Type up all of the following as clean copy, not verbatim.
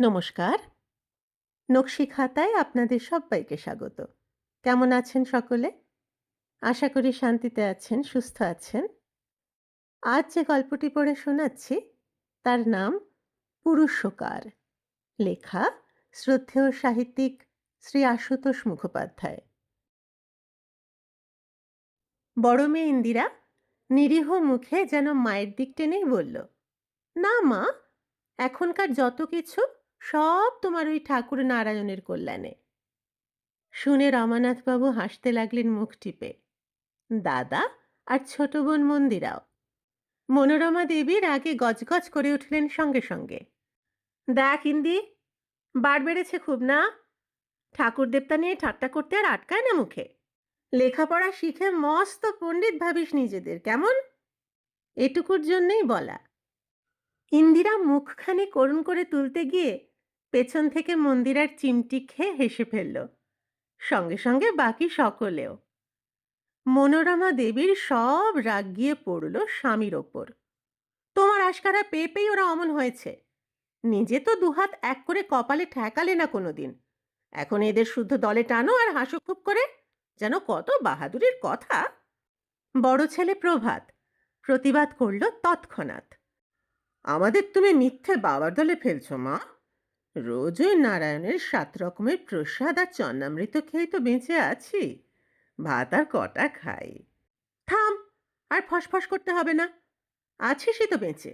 নমস্কার। নকশি খাতায় আপনাদের সব্বাইকে স্বাগত। কেমন আছেন সকলে? আশা করি শান্তিতে আছেন, সুস্থ আছেন। আজ যে গল্পটি পড়ে শোনাচ্ছি তার নাম পুরুষকার। লেখা শ্রদ্ধেয় সাহিত্যিক শ্রী আশুতোষ মুখোপাধ্যায়। বড় মেয়ে ইন্দিরা নিরীহ মুখে যেন মায়ের দিক টেনেই বলল, "না মা, এখনকার যত কিছু সব তোমার ওই ঠাকুর নারায়ণের কল্যাণে।" শুনে রমানাথবাবু হাসতে লাগলেন মুখ টিপে। দাদা আর ছোট বোন মন্দিরাও। মনোরমা দেবী রাগে গজগজ করে উঠলেন সঙ্গে সঙ্গে। দেখ ইন্দি, বার বেড়েছে খুব না? ঠাকুর দেবতা নিয়ে ঠাট্টা করতে আর আটকায় না মুখে। লেখাপড়া শিখে মস্ত পণ্ডিত ভাবিস নিজেদের, কেমন? এটুকুর জন্যই বলা। ইন্দিরা মুখখানি করুণ করে তুলতে গিয়ে পেছন থেকে মন্দিরার চিমটি খেয়ে হেসে ফেলল, সঙ্গে সঙ্গে বাকি সকলেও। মনোরমা দেবীর সব রাগ গিয়ে পড়ল স্বামীর ওপর। তোমার আশকারা পেয়ে পেয়ে ওরা অমন হয়েছে। নিজে তো দুহাত এক করে কপালে ঠেকালে না কোনোদিন, এখন এদের শুদ্ধ দলে টানো আর হাসো খুব করে, যেন কত বাহাদুরির কথা। বড় ছেলে প্রভাত প্রতিবাদ করল তৎক্ষণাৎ। আমাদের তুমি মিথ্যে বাবার দলে ফেলছো মা। রোজ ওই নারায়ণের 7 রকমের প্রসাদ আর চন্নামৃত খেয়েই তো বেঁচে আছি। ভাত আর কটা খাই। থাম, আর ফসফস করতে হবে না। আছিসই তো বেঁচে।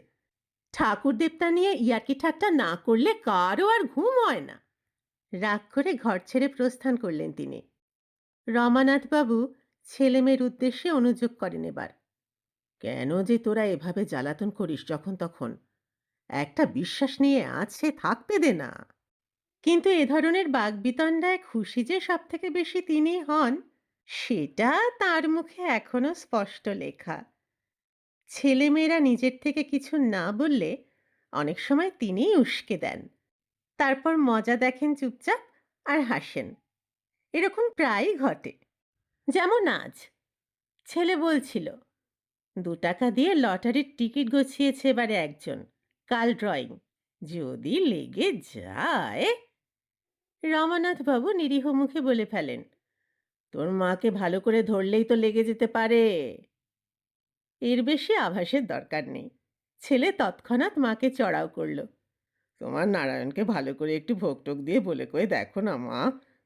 ঠাকুর দেবতা নিয়ে ইয়ার্কি ঠাট্টা না করলে কারও আর ঘুম হয় না। রাগ করে ঘর ছেড়ে প্রস্থান করলেন তিনি। রমানাথবাবু ছেলেমেয়ের উদ্দেশ্যে অনুযোগ করেন এবার। কেন যে তোরা এভাবে জ্বালাতন করিস যখন তখন? একটা বিশ্বাস নিয়ে আছে, থাকতে দে না। কিন্তু এ ধরনের বাগবিতণ্ডায় খুশি যে সব থেকে বেশি তিনি হন, সেটা তার মুখে এখনো স্পষ্ট লেখা। ছেলেমেয়েরা নিজের থেকে কিছু না বললে অনেক সময় তিনিই উস্কে দেন, তারপর মজা দেখেন চুপচাপ আর হাসেন। এরকম প্রায়ই ঘটে। যেমন আজ ছেলে বলছিল, 2 টাকা দিয়ে লটারির টিকিট গছিয়েছে এবারে একজন, কাল ড্রয়িং, যদি লেগে যায়। রমানাথ বাবু নিরীহ মুখে বলে ফেলেন, তোর মাকে ভালো করে ধরলেই তো লেগে যেতে পারে। এর বেশি আভাসের দরকার নেই। ছেলে তৎক্ষণাৎ মাকে চড়াও করল, তোমার নারায়ণকে ভালো করে একটু ভোগ টোক দিয়ে বলে কয়ে দেখো না মা,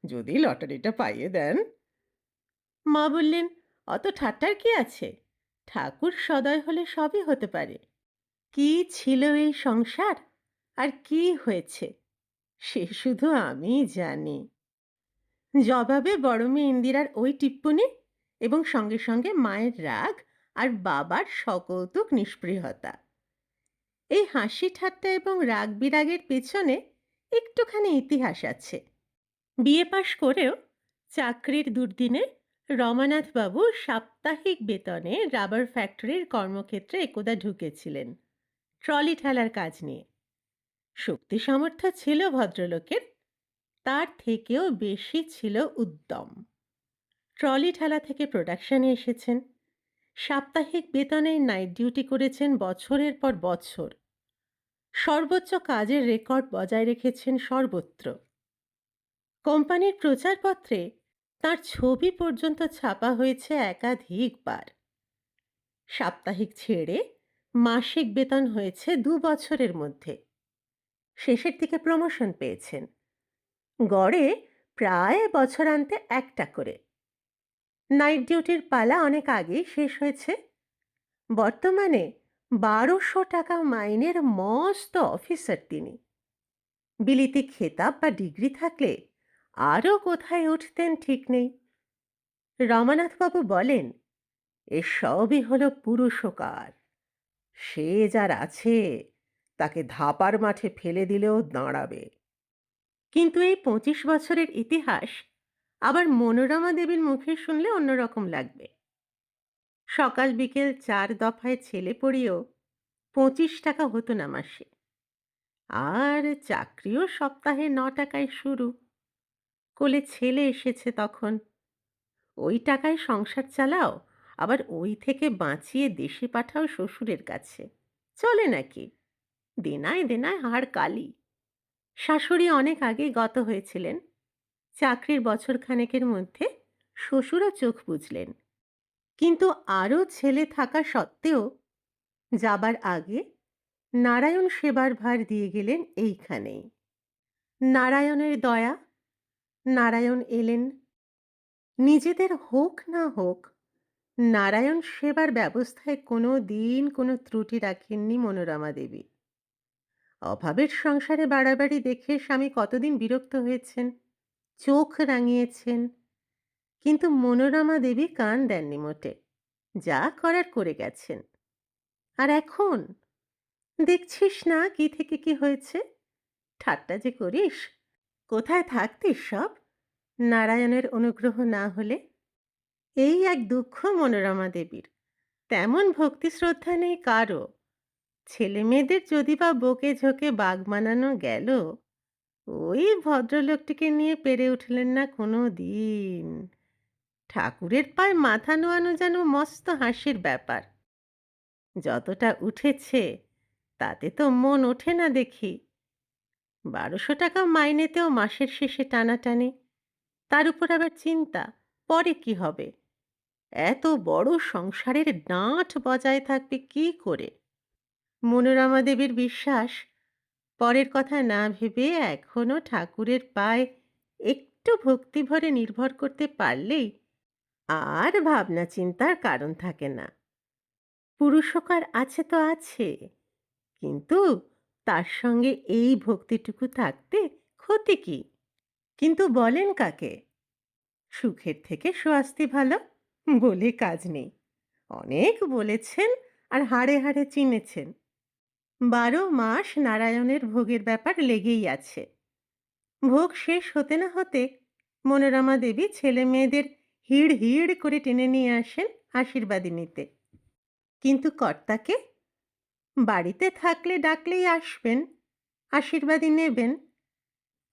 যদি লটারিটা পাইয়ে দেন। মা বললেন, অত ঠাট্টার কি আছে? ঠাকুর সদয় হলে সবই হতে পারে। কি ছিল এই সংসার, আর কি হয়েছে, সে শুধু আমিই জানি। জবাবে বড় মেয়ে ইন্দিরার ওই টিপ্পনি এবং সঙ্গে সঙ্গে মায়ের রাগ আর বাবার সকৌতুক নিষ্পৃহতা। এই হাসি ঠাট্টা এবং রাগ বিরাগের পেছনে একটুখানি ইতিহাস আছে। বিএ পাশ করেও চাকরির দুর্দিনে রমানাথবাবু সাপ্তাহিক বেতনে রাবার ফ্যাক্টরির কর্মক্ষেত্রে একদা ঢুকেছিলেন, ট্রলি ঠেলার কাজ নিয়ে। শক্তি সামর্থ্য ছিল ভদ্রলোকের, তার থেকেও বেশি ছিল উদ্যম। ট্রলি ঠেলা থেকে প্রোডাকশনে এসেছেন, সাপ্তাহিক বেতনে নাইট ডিউটি করেছেন বছরের পর বছর, সর্বোচ্চ কাজের রেকর্ড বজায় রেখেছেন সর্বত্র। কোম্পানির প্রচারপত্রে তার ছবি পর্যন্ত ছাপা হয়েছে একাধিকবার। সাপ্তাহিক ছেড়ে মাসিক বেতন হয়েছে 2 বছরের মধ্যে। শেষের দিকে প্রমোশন পেয়েছেন, গড়ে প্রায় বছরান্তে 1টা করে। নাইট ডিউটির পালা অনেক আগেই শেষ হয়েছে। বর্তমানে 1200 টাকা মাইনের মস্ত অফিসার তিনি। বিলিতি খেতাব বা ডিগ্রি থাকলে আরও কোথায় উঠতেন ঠিক নেই। রমানাথবাবু বলেন, এসবই হলো পুরুষকার। সে যার আছে তাকে ধাপার মাঠে ফেলে দিলেও দাঁড়াবে। কিন্তু এই 25 বছরের ইতিহাস আবার মনোরমা দেবীর মুখে শুনলে অন্যরকম লাগবে। সকাল বিকেল 4 দফায় ছেলে পড়িয়েও 25 টাকা হতো না মাসে। আর চাকরিও সপ্তাহে 9 টাকায় শুরু। কোলে ছেলে এসেছে তখন। ওই টাকায় সংসার চালাও, আবার ওই থেকে বাঁচিয়ে দেশে পাঠাও শ্বশুরের কাছে। চলে নাকি? দেনায় দেনায় হাড় কালি। শাশুড়ি অনেক আগেই গত হয়েছিলেন। চাকরির বছর খানেকের মধ্যে শ্বশুরও চোখ বুজলেন। কিন্তু আরও ছেলে থাকা সত্ত্বেও যাবার আগে নারায়ণ সেবার ভার দিয়ে গেলেন এইখানেই। নারায়ণের দয়া, নারায়ণ এলেন। নিজেদের হোক না হোক, নারায়ণ সেবার ব্যবস্থায় কোনো দিন কোনো ত্রুটি রাখেননি মনোরমা দেবী। অভাবের সংসারে বাড়াবাড়ি দেখে স্বামী কতদিন বিরক্ত হয়েছেন, চোখ রাঙিয়েছেন, কিন্তু মনোরমা দেবী কান দেননি মোটে। যা করার করে গেছেন। আর এখন দেখছিস না কি থেকে কি হয়েছে। ঠাট্টা যে করিস, কোথায় থাকতিস সব নারায়ণের অনুগ্রহ না হলে। এই এক দুঃখ মনোরমা দেবীর, তেমন ভক্তি শ্রদ্ধা নেই কারও। ছেলে মেয়েদের যদি বা বকে ঝোঁকে বাগ বানানো গেল, ওই ভদ্রলোকটিকে নিয়ে পেরে উঠলেন না কোনো দিন। ঠাকুরের পায়ে মাথা নোয়ানো যেন মস্ত হাসির ব্যাপার। যতটা উঠেছে তাতে তো মন ওঠে না দেখি। 1200 টাকা মাইনেতেও মাসের শেষে টানাটানি, তার উপর আবার চিন্তা পরে কি হবে। এত বড় সংসারের ডাঁট বজায় থাকবে কি করে। মনোরমা দেবীর বিশ্বাস, পরের কথা না ভেবে এখনো ঠাকুরের পায়ে একটু ভক্তি ভরে নির্ভর করতে পারলেই আর ভাবনা চিন্তার কারণ থাকে না। পুরুষকার আছে তো আছে, কিন্তু তার সঙ্গে এই ভক্তিটুকু থাকতে ক্ষতি কি। কিন্তু বলেন কাকে? সুখের থেকে স্বাস্তি ভালো বলে কাজ নেই। অনেক বলেছেন আর হাড়ে হাড়ে চিনেছেন। 12 মাস নারায়ণের ভোগের ব্যাপার লেগেই আছে। ভোগ শেষ হতে না হতে মনোরমা দেবী ছেলে মেয়েদের হিড় হিড় করে টেনে নিয়ে আসেন আশীর্বাদী নিতে। কিন্তু কর্তাকে বাড়িতে থাকলে ডাকলেই আসবেন, আশীর্বাদী নেবেন।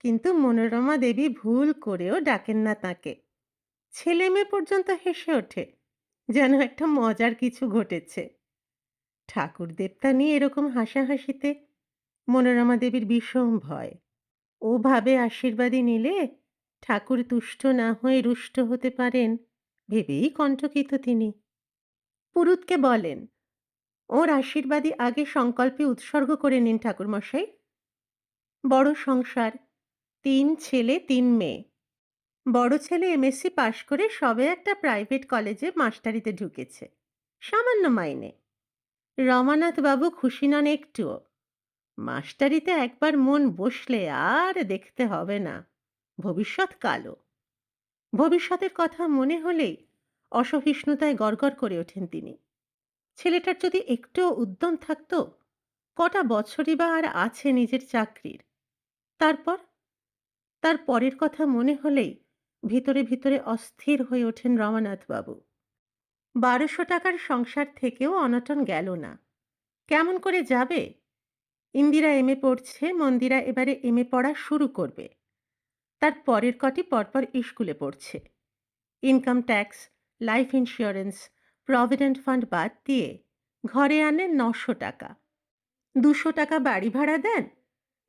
কিন্তু মনোরমা দেবী ভুল করেও ডাকেন না তাকে। ছেলে মেয়ে পর্যন্ত হেসে ওঠে, যেন একটা মজার কিছু ঘটেছে। ঠাকুর দেবতা নিয়ে এরকম হাসাহাসিতে মনোরমা দেবীর বিষম ভয়। ও ভাবে আশীর্বাদী নিলে ঠাকুর তুষ্ট না হয়ে রুষ্ট হতে পারেন, ভেবেই কণ্টকিত তিনি। পুরুতকে বলেন, ওর আশীর্বাদী আগে সংকল্পে উৎসর্গ করে নিন ঠাকুরমশাই। বড় সংসার, 3 ছেলে 3 মেয়ে। বড় ছেলে এমএসসি পাশ করে সবে একটা প্রাইভেট কলেজে মাস্টারিতে ঢুকেছে, সামান্য মাইনে। রমানাথ বাবু খুশি নন একটুও। মাস্টারিতে একবার মন বসলে আর দেখতে হবে না, ভবিষ্যৎ কালো। ভবিষ্যতের কথা মনে হলেই অসহিষ্ণুতায় গড়গড় করে ওঠেন তিনি। ছেলেটার যদি একটুও উদ্যম থাকতো, কটা বছরই বা আর আছে নিজের চাকরির। তারপর তার পরের কথা মনে হলেই ভিতরে ভিতরে অস্থির হয়ে ওঠেন রমানাথবাবু। 1200 টাকার সংসার থেকেও অনটন গেল না। কেমন করে যাবে? ইন্দিরা এমএ পড়ছে, মন্দিরা এবারে এমএ পড়া শুরু করবে। তার পরের কটি পরপর স্কুলে পড়ছে। Income tax, life insurance, provident fund বাদ দিয়ে ঘরে আনেন 900 টাকা। 200 টাকা বাড়ি ভাড়া দেন।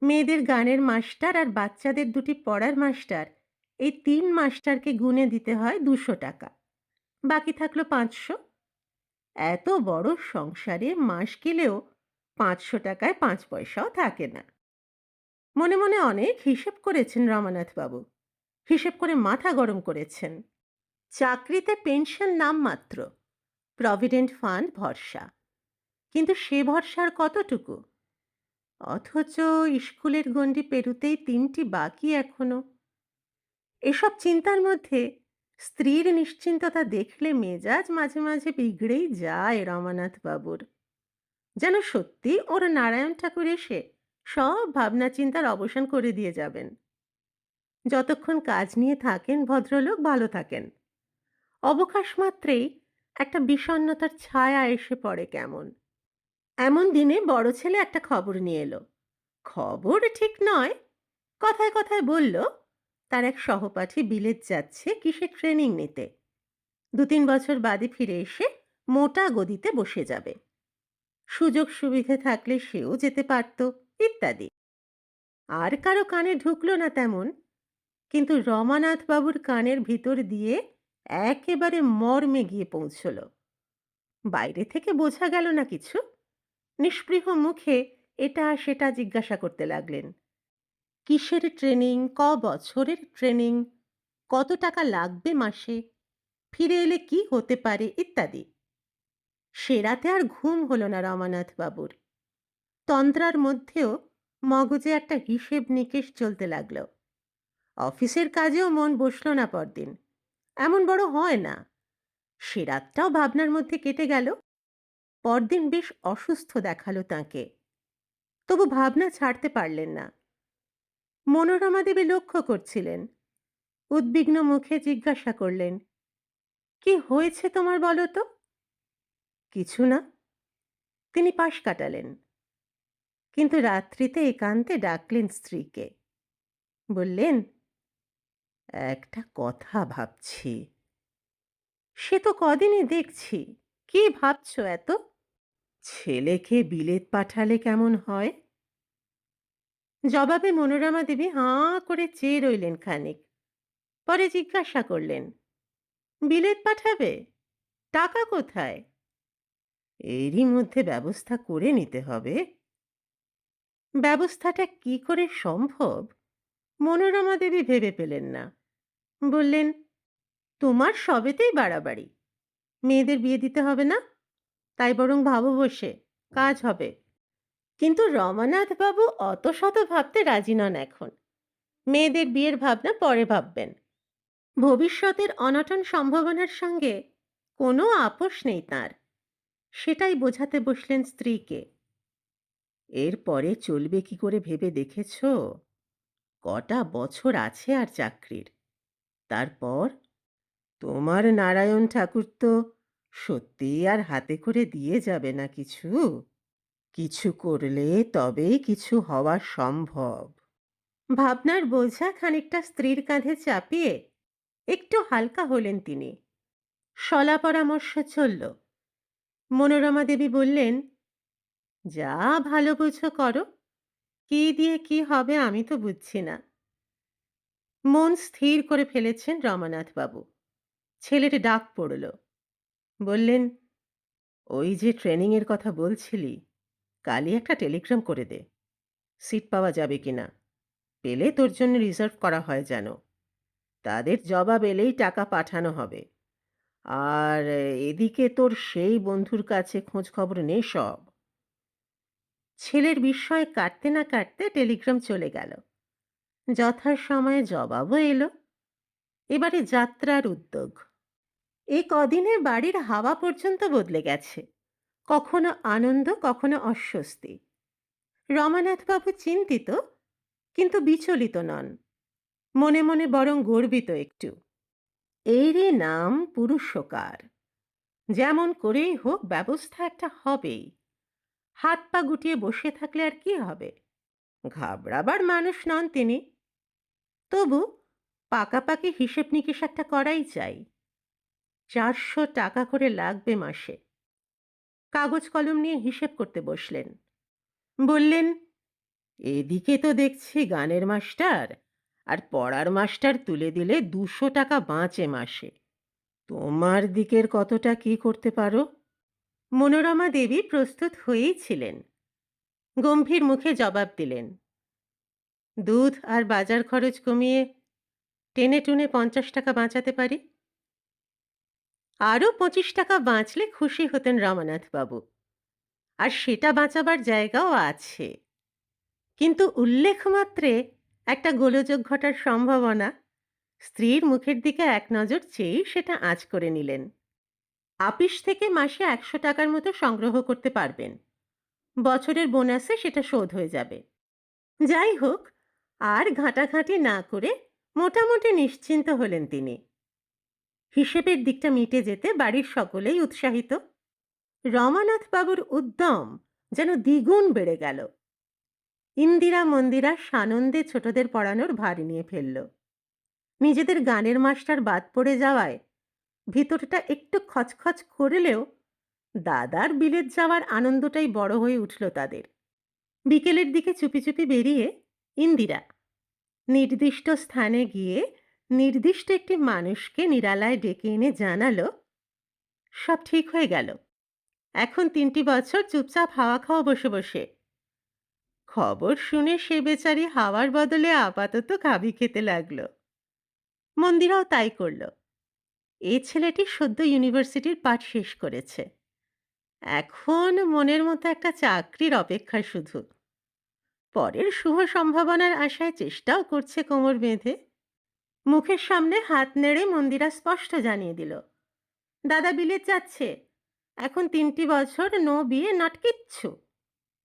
মেয়েদের গানের মাস্টার আর বাচ্চাদের দুটি পড়ার মাস্টার, এই 3 মাস্টারকে গুনে দিতে হয় 200 টাকা। বাকি থাকলো 500। এত বড় সংসারে মাস গেলেও 500 টাকায় 5 পয়সাও থাকে না। মনে মনে অনেক হিসেব করেছেন রমানাথবাবু, হিসেব করে মাথা গরম করেছেন। চাকরিতে পেনশন নামমাত্র, প্রভিডেন্ট ফান্ড ভরসা, কিন্তু সে ভরসার কতটুকু? অথচ স্কুলের গণ্ডি পেরুতেই 3টি বাকি এখনো। এসব চিন্তার মধ্যে স্ত্রীর নিশ্চিন্ততা দেখলে মেজাজ মাঝে মাঝে বিগড়েই যায় রমানাথ বাবুর। যেন সত্যি ওর নারায়ণ ঠাকুর এসে সব ভাবনা চিন্তার অবসান করে দিয়ে যাবেন। যতক্ষণ কাজ নিয়ে থাকেন ভদ্রলোক ভালো থাকেন। অবকাশ মাত্রেই একটা বিষণ্ণতার ছায়া এসে পড়ে কেমন। এমন দিনে বড় ছেলে একটা খবর নিয়ে এলো। খবর ঠিক নয়, কথায় কথায় বলল তার এক সহপাঠী বিলেত যাচ্ছে কিসের ট্রেনিং নিতে। 2-3 বছর বাদে ফিরে এসে মোটা গদিতে বসে যাবে। সুযোগ সুবিধে থাকলে সেও যেতে পারত, ইত্যাদি। আর কারো কানে ঢুকলো না তেমন, কিন্তু রমানাথ বাবুর কানের ভিতর দিয়ে একেবারে মর্মে গিয়ে পৌঁছল। বাইরে থেকে বোঝা গেল না কিছু। নিস্পৃহ মুখে এটা সেটা জিজ্ঞাসা করতে লাগলেন। কিসের ট্রেনিং, বছরের ট্রেনিং, কত টাকা লাগবে মাসে, ফিরে এলে কি হতে পারে ইত্যাদি। সে রাতে আর ঘুম হলো না রমানাথ বাবুর। তন্দ্রার মধ্যেও মগজে একটা হিসেব নিকেশ চলতে লাগলো। অফিসের কাজেও মন বসল না পরদিন। এমন বড় হয় না। সে রাতটাও ভাবনার মধ্যে কেটে গেল। পরদিন বেশ অসুস্থ দেখালো তাঁকে। তবু ভাবনা ছাড়তে পারলেন না। মনোরমা দেবী লক্ষ্য করছিলেন। উদ্বিগ্ন মুখে জিজ্ঞাসা করলেন, কি হয়েছে তোমার বলো তো? কিছু না, তিনি পাশ কাটালেন। কিন্তু রাত্রিতে একান্তে ডাকলেন স্ত্রীকে। বললেন, একটা কথা ভাবছি। সে তো কদিনই দেখছি। কি ভাবছো এত? ছেলেকে বিলেত পাঠালে কেমন হয়? জবাবে মনোরমা দেবী হাঁ করে চেয়ে রইলেন খানিক। পরে জিজ্ঞাসা করলেন, বিলেত পাঠাবে? টাকা কোথায়? এরই মধ্যে ব্যবস্থা করে নিতে হবে। ব্যবস্থাটা কি করে সম্ভব মনোরমা দেবী ভেবে পেলেন না। বললেন, তোমার সবেতেই বাড়াবাড়ি। মেয়েদের বিয়ে দিতে হবে না, তাই বরং ভাবো বসে, কাজ হবে। কিন্তু রমানাথ বাবু অত শত ভাবতে রাজি নন এখন। মেয়েদের বিয়ের ভাবনা পরে ভাববেন। ভবিষ্যতের অনটন সম্ভাবনার সঙ্গে কোনো আপোষ নেই তাঁর। সেটাই বোঝাতে বসলেন স্ত্রীকে। এরপরে চলবে কি করে ভেবে দেখেছ? কটা বছর আছে আর চাকরির। তারপর তোমার নারায়ণ ঠাকুর তো সত্যিই আর হাতে করে দিয়ে যাবে না কিছু। কিছু করলে তবেই কিছু হওয়া সম্ভব। ভাবনার বোঝা খানিকটা স্ত্রীর কাঁধে চাপিয়ে একটু হালকা হলেন তিনি। শলা পরামর্শ চলল। মনোরমা দেবী বললেন, যা ভালো বুঝো করো। কি দিয়ে কি হবে আমি তো বুঝছি না। মন স্থির করে ফেলেছেন রমানাথ বাবু। ছেলের ডাক পড়ল। বললেন, ওই যে ট্রেনিংয়ের কথা বলছিলি, কালই একটা টেলিগ্রাম করে দে। সিট পাওয়া যাবে কিনা, পেলে তোর জন্য রিজার্ভ করা হয় যেন। তাদের জবাব এলেই টাকা পাঠানো হবে। আর এদিকে তোর সেই বন্ধুর কাছে খোঁজ খবর নে সব। ছেলের বিস্ময় কাটতে না কাটতে টেলিগ্রাম চলে গেল। যথাসময়ে জবাবও এলো। এবারে যাত্রার উদ্যোগ। এই কদিনে বাড়ির হাওয়া পর্যন্ত বদলে গেছে। কখনো আনন্দ, কখনো অস্বস্তি। রমানাথবাবু চিন্তিত, কিন্তু বিচলিত নন। মনে মনে বরং গর্বিত একটু। এরই নাম পুরুষকার। যেমন করেই হোক ব্যবস্থা একটা হবেই। হাত পা গুটিয়ে বসে থাকলে আর কি হবে? ঘাবড়াবার মানুষ নন তিনি। তবু পাকাপাকি হিসেব নিকেশ একটা করাই চাই। 400 টাকা করে লাগবে মাসে। কাগজ কলম নিয়ে হিসেব করতে বসলেন। বললেন, এদিকে তো দেখছি গানের মাস্টার আর পড়ার মাস্টার তুলে দিলে 200 টাকা বাঁচে মাসে। তোমার দিকের কতটা কি করতে পারো? মনোরমা দেবী প্রস্তুত হয়েই ছিলেন। গম্ভীর মুখে জবাব দিলেন, দুধ আর বাজার খরচ কমিয়ে টেনে টুনে 50 টাকা বাঁচাতে পারি। আরও 25 টাকা বাঁচলে খুশি হতেন রমানাথ বাবু। আর সেটা বাঁচাবার জায়গাও আছে। কিন্তু উল্লেখ মাত্রে একটা গোলযোগ ঘটার সম্ভাবনা। স্ত্রীর মুখের দিকে এক নজর চেয়েই সেটা আঁচ করে নিলেন। আপিস থেকে মাসে 100 টাকার মতো সংগ্রহ করতে পারবেন। বছরের বোনাসে সেটা শোধ হয়ে যাবে। যাই হোক, আর ঘাঁটাঘাঁটি না করে মোটামুটি নিশ্চিন্ত হলেন তিনি। হিসেবের দিকটা মিটে যেতে বাড়ির সকলেই উৎসাহিত। রমানাথ বাবুর উদ্যম যেন দ্বিগুণ বেড়ে গেল। ইন্দিরা মন্দিরা সানন্দে ছোটদের পড়ানোর ভার নিয়ে ফেলল। নিজেদের গানের মাস্টার বাদ পড়ে যাওয়ায় ভিতরটা একটু খচখচ করলেও দাদার বিলেত যাওয়ার আনন্দটাই বড় হয়ে উঠল তাদের। বিকেলের দিকে চুপি চুপি বেরিয়ে ইন্দিরা নির্দিষ্ট স্থানে গিয়ে নির্দিষ্ট একটি মানুষকে নিরালায় ডেকে এনে জানালো, সব ঠিক হয়ে গেল। এখন ৩টি বছর চুপচাপ হাওয়া খাও বসে বসে। খবর শুনে সে বেচারি হাওয়ার বদলে আপাতত কাবি খেতে লাগলো। মন্দিরাও তাই করল। এই ছেলেটি সদ্য ইউনিভার্সিটির পাঠ শেষ করেছে। এখন মনের মতো একটা চাকরির অপেক্ষা শুধু। পরের শুভ সম্ভাবনার আশায় চেষ্টাও করছে কোমর বেঁধে। মুখের সামনে হাত নেড়ে মন্দিরা স্পষ্ট জানিয়ে দিল, দাদা বিলেত যাচ্ছে। এখন ৩টি বছর নো বিয়ে নট কিচ্ছু।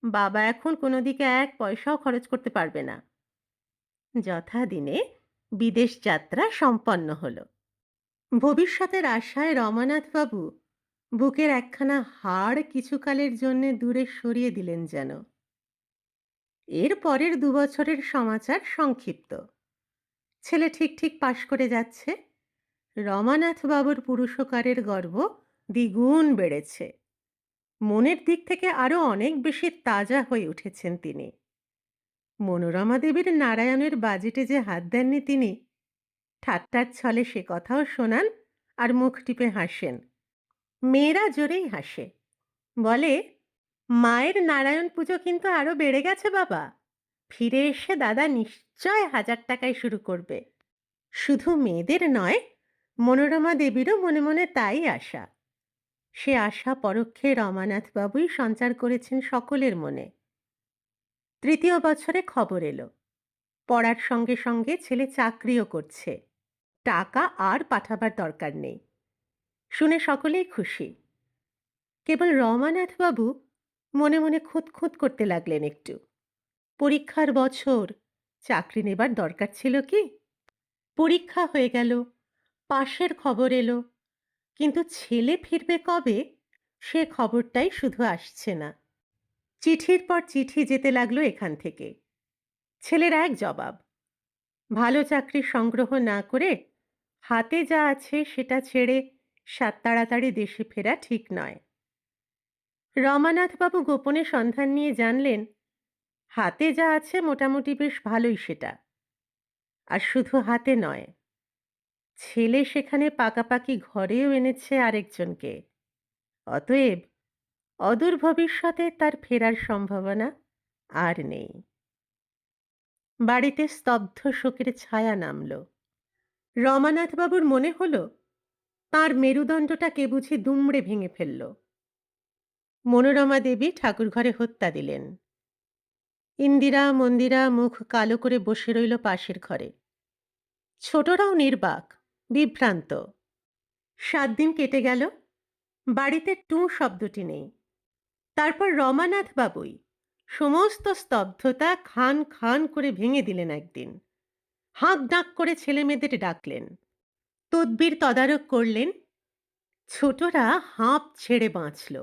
বাবা এখন কোনো দিকে এক পয়সাও খরচ করতে পারবে না। যথাদিনে বিদেশ যাত্রা সম্পন্ন হলো। ভবিষ্যতের আশায় রমানাথবাবু বুকের একখানা হাড় কিছুকালের জন্যে দূরে সরিয়ে দিলেন যেন। এর পরের ২ বছরের সমাচার সংক্ষিপ্ত। ছেলে ঠিক ঠিক পাশ করে যাচ্ছে। রমানাথবাবুর পুরুষকারের গর্ব দ্বিগুণ বেড়েছে। মনের দিক থেকে আরও অনেক বেশি তাজা হয়ে উঠেছেন তিনি। মনোরমা দেবীর নারায়ণের বাজেটে যে হাত দেননি তিনি, ঠাট্টার ছলে সে কথাও শোনান আর মুখ টিপে হাসেন। মেয়েরা জোরেই হাসে, বলে, মায়ের নারায়ণ পুজো কিন্তু আরো বেড়ে গেছে বাবা। ফিরে এসে দাদা নিশ্চয় ১০০০ টাকায় শুরু করবে। শুধু মেয়েদের নয়, মনোরমা দেবীরও মনে মনে তাই আশা। সে আশা পরোক্ষে রমানাথবাবুই সঞ্চার করেছেন সকলের মনে। ৩য় বছরে খবর এলো, পড়ার সঙ্গে সঙ্গে ছেলে চাকরিও করছে। টাকা আর পাঠাবার দরকার নেই। শুনে সকলেই খুশি। কেবল রমানাথবাবু মনে মনে খুঁতখুঁত করতে লাগলেন একটু। পরীক্ষার বছর, চাকরি নেবার দরকার ছিল কি? পরীক্ষা হয়ে গেল, পাশের খবর এলো, কিন্তু ছেলে ফিরবে কবে সে খবরটাই শুধু আসছে না। চিঠির পর চিঠি যেতে লাগলো এখান থেকে। ছেলের এক জবাব, ভালো চাকরি সংগ্রহ না করে হাতে যা আছে সেটা ছেড়ে তাড়াতাড়ি দেশে ফেরা ঠিক নয়। রমানাথবাবু গোপনে সন্ধান নিয়ে জানলেন, হাতে যা আছে মোটামুটি বেশ ভালোই সেটা। আর শুধু হাতে নয়, ছেলে সেখানে পাকাপাকি ঘরেও এনেছে আরেকজনকে। অতএব অদূর ভবিষ্যতে তার ফেরার সম্ভাবনা আর নেই। বাড়িতে স্তব্ধ শোকের ছায়া নামল। রমানাথবাবুর মনে হলো তাঁর মেরুদণ্ডটা কে বুঝি দুমড়ে ভেঙে ফেলল। মনোরমা দেবী ঠাকুরঘরে হত্যা দিলেন। ইন্দিরা মন্দিরা মুখ কালো করে বসে রইল পাশের ঘরে। ছোটরাও নির্বাক, বিভ্রান্ত। ৭ দিন কেটে গেল, বাড়িতে টুঁ শব্দটি নেই। তারপর রমানাথ বাবুই সমস্ত স্তব্ধতা খান খান করে ভেঙে দিলেন একদিন। হাঁক ডাক করে ছেলেমেয়েদের ডাকলেন, তদবির তদারক করলেন। ছোটরা হাঁপ ছেড়ে বাঁচল।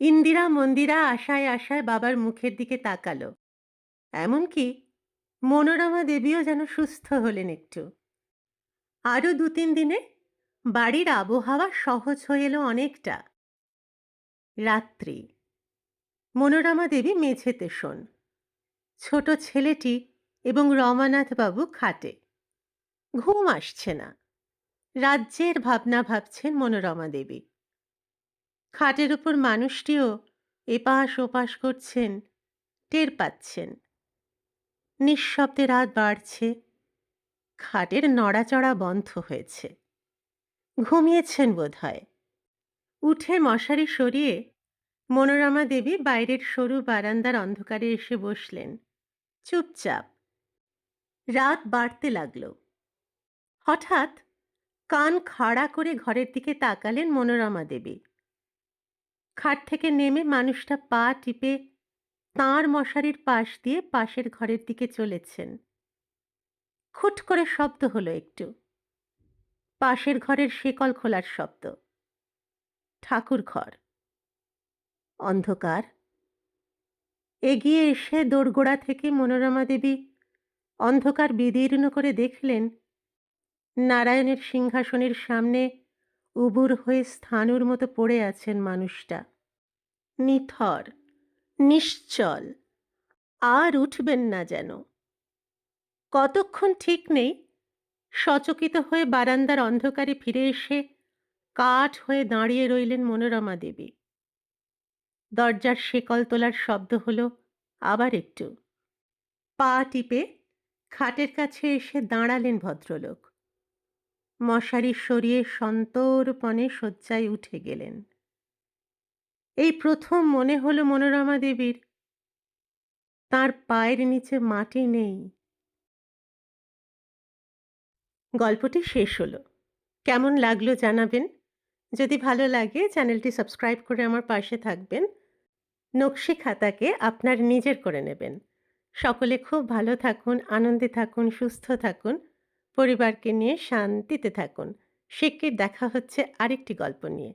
ইন্দিরা মন্দিরা আশায় আশায় বাবার মুখের দিকে তাকালো। এমনকি মনোরমা দেবীও যেন সুস্থ হলেন একটু। আরও ২-৩ দিনে বাড়ির আবহাওয়া সহজ হয়ে এলো অনেকটা। রাত্রি। মনোরমা দেবী মেঝেতে শোন, ছোট ছেলেটি এবং রমানাথবাবু খাটে। ঘুম আসছে না। রাজ্যের ভাবনা ভাবছেন মনোরমা দেবী। খাটের উপর মানুষটিও এপাশ ওপাশ করছেন, টের পাচ্ছেন। নিঃশব্দে রাত বাড়ছে। খাটের নড়াচড়া বন্ধ হয়েছে। ঘুমিয়েছেন বোধ হয়। উঠে মশারি সরিয়ে মনোরমা দেবী বাইরের সরু বারান্দার অন্ধকারে এসে বসলেন, চুপচাপ। রাত বাড়তে লাগল। হঠাৎ কান খাড়া করে ঘরের দিকে তাকালেন মনোরমা দেবী। খাট থেকে নেমে মানুষটা পা টিপে তাঁর মশারির পাশ দিয়ে পাশের ঘরের দিকে চলেছেন। খুট করে শব্দ হলো একটু। পাশের ঘরের শেকল খোলার শব্দ। ঠাকুর ঘর। অন্ধকার। এগিয়ে এসে দোরগোড়া থেকে মনোরমা দেবী অন্ধকার বিদীর্ণ করে দেখলেন, নারায়ণের সিংহাসনের সামনে উবুর হয়ে স্থাণুর মতো পড়ে আছেন মানুষটা। নিথর, নিশ্চল, আর উঠবেন না যেন। কতক্ষণ ঠিক নেই, সচকিত হয়ে বারান্দার অন্ধকারে ফিরে এসে কাঠ হয়ে দাঁড়িয়ে রইলেন মনোরমা দেবী। দরজার শেকল তোলার শব্দ হলো আবার একটু। পা টিপে খাটের কাছে এসে দাঁড়ালেন ভদ্রলোক। মশারি সরিয়ে সন্তর্পণে শয্যায় উঠে গেলেন। এই প্রথম মনে হলো মনোরমা দেবীর তাঁর পায়ের নিচে মাটি নেই। গল্পটি শেষ হলো। কেমন লাগলো জানাবেন। যদি ভালো লাগে চ্যানেলটি সাবস্ক্রাইব করে আমার পাশে থাকবেন। নকশি খাতাকে আপনার নিজের করে নেবেন। সকলে খুব ভালো থাকুন, আনন্দে থাকুন, সুস্থ থাকুন, পরিবারকে নিয়ে শান্তিতে থাকুন। শিগগির দেখা হচ্ছে আরেকটি গল্প নিয়ে।